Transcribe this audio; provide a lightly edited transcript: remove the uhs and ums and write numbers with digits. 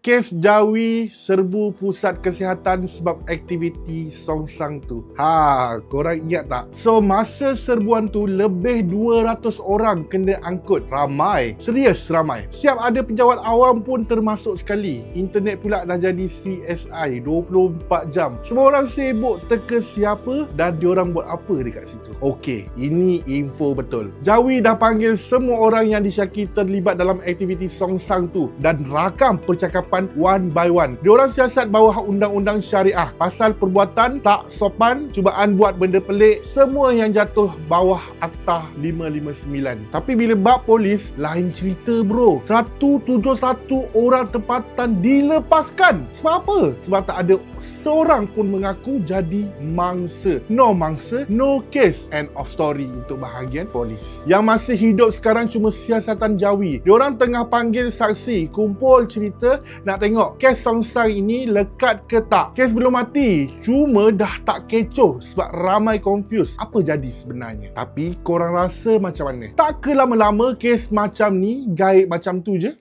Kes Jawi serbu pusat kesihatan sebab aktiviti songsang tu. Korang ingat tak? So, masa serbuan tu lebih 200 orang kena angkut. Ramai. Serius ramai. Siap ada pejabat awam pun termasuk sekali. Internet pula dah jadi CSI 24 jam. Semua orang sibuk teka siapa dan diorang buat apa dekat situ. Okey, ini info betul. Jawi dah panggil semua orang yang disyaki terlibat dalam aktiviti songsang tu dan rakam percakapan one by one. Diorang siasat bawah undang-undang syariah. Pasal perbuatan tak sopan, cubaan buat benda pelik, semua yang jatuh bawah Akta 559. Tapi bila bab polis, lain cerita bro. 171 orang tempatan dilepaskan. Sebab apa? Sebab tak ada seorang pun mengaku jadi mangsa. No mangsa, no case. End of story untuk bahagian polis. Yang masih hidup sekarang cuma siasatan Jawi. Diorang tengah panggil saksi, kumpul cerita, nak tengok kes songsang ini lekat ke tak. Kes belum mati, cuma dah tak kecoh sebab ramai confused. Apa jadi sebenarnya? Tapi korang rasa macam mana? Tak ke lama-lama kes macam ni, gaib macam tu je?